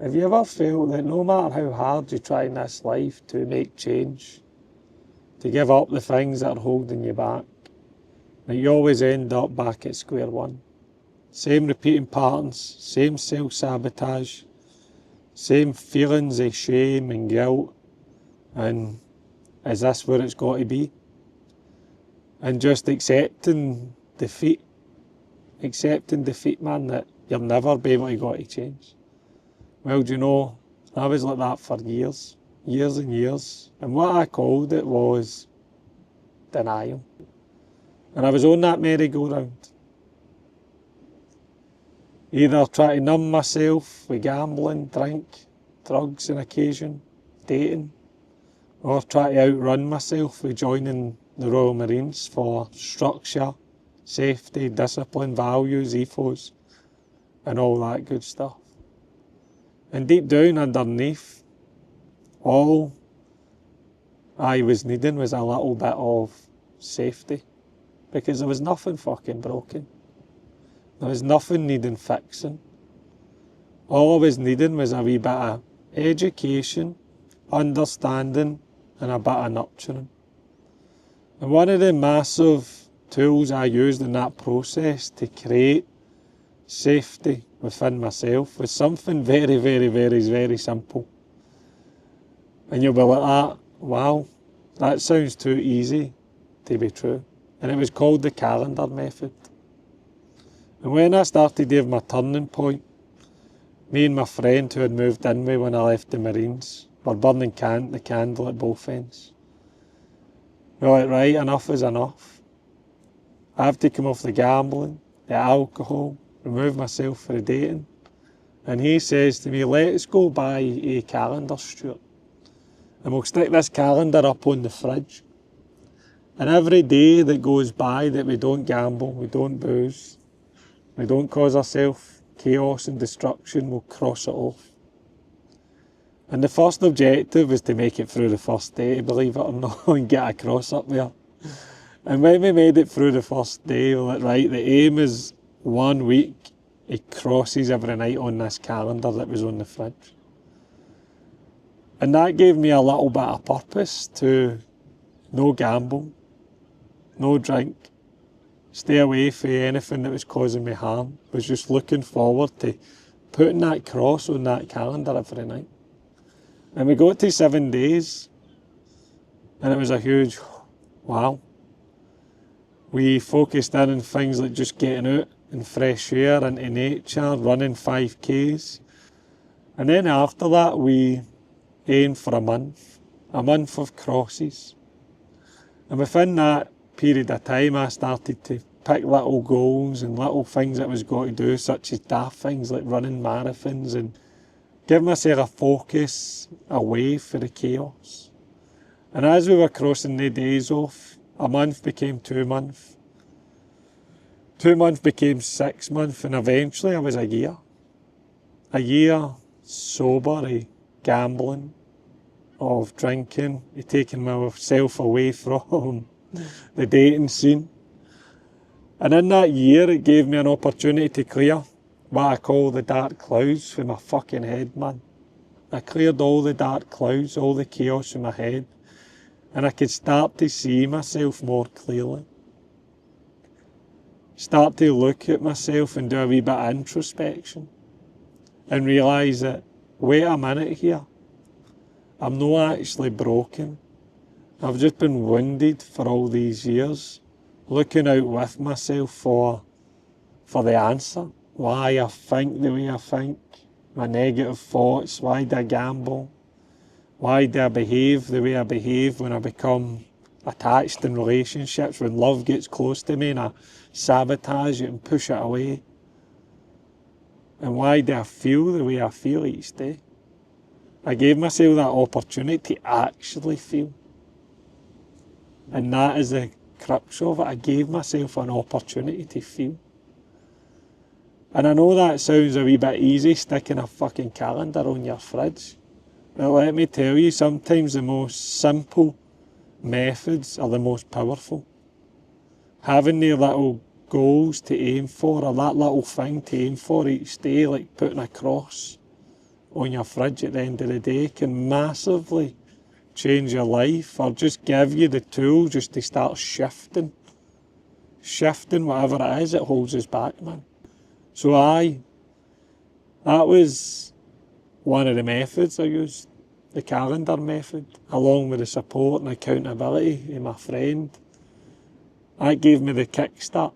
Have you ever felt that no matter how hard you try in this life to make change, to give up the things that are holding you back, that you always end up back at square one? Same repeating patterns, same self-sabotage, same feelings of shame and guilt, and is this where it's got to be? And just accepting defeat, man, that you'll never be able to go to change. Well, do you know, I was like that for years and years, and what I called it was denial. And I was on that merry-go-round. Either try to numb myself with gambling, drink, drugs on occasion, dating, or try to outrun myself with joining the Royal Marines for structure, safety, discipline, values, ethos, and all that good stuff. And deep down underneath, all I was needing was a little bit of safety, because there was nothing fucking broken. There was nothing needing fixing. All I was needing was a wee bit of education, understanding, and a bit of nurturing. And one of the massive tools I used in that process to create safety within myself was something very, very, very, very simple. And you'll be like, wow, that sounds too easy to be true. And it was called the calendar method. And when I started to have my turning point, me and my friend who had moved in with when I left the Marines were burning the candle at both ends. We were like, right, enough is enough. I have to come off the gambling, the alcohol, remove myself for the dating. And he says to me, let's go buy a calendar, Stuart. And we'll stick this calendar up on the fridge. And every day that goes by that we don't gamble, we don't booze, we don't cause ourselves chaos and destruction, we'll cross it off. And the first objective was to make it through the first day, believe it or not, and get a cross up there. And when we made it through the first day, we were like, right, the aim is 1 week, it crosses every night on this calendar that was on the fridge. And that gave me a little bit of purpose to no gamble, no drink, stay away from anything that was causing me harm. I was just looking forward to putting that cross on that calendar every night. And we got to 7 days, and it was a huge wow. We focused in on things like just getting out in fresh air, into nature, running 5Ks. And then after that, we aimed for a month of crosses. And within that period of time, I started to pick little goals and little things that I was going to do, such as daft things like running marathons, and give myself a focus away for the chaos. And as we were crossing the days off, a month became 2 months. 2 months became 6 months, and eventually I was a year. A year sober of gambling, of drinking, of taking myself away from the dating scene. And in that year, it gave me an opportunity to clear what I call the dark clouds from my fucking head, man. I cleared all the dark clouds, all the chaos in my head, and I could start to see myself more clearly. Start to look at myself and do a wee bit of introspection and realise that, wait a minute here, I'm not actually broken. I've just been wounded for all these years, looking out with myself for the answer. Why I think the way I think, my negative thoughts, why do I gamble? Why do I behave the way I behave when I become attached in relationships, when love gets close to me and I sabotage it and push it away? And why do I feel the way I feel each day? I gave myself that opportunity to actually feel. And that is the crux of it. I gave myself an opportunity to feel. And I know that sounds a wee bit easy, sticking a fucking calendar on your fridge. But let me tell you, sometimes the most simple methods are the most powerful. Having the little goals to aim for, or that little thing to aim for each day, like putting a cross on your fridge at the end of the day can massively change your life, or just give you the tool just to start shifting whatever it is that holds us back, man. So that was one of the methods I used, the calendar method, along with the support and accountability of my friend. That gave me the kickstart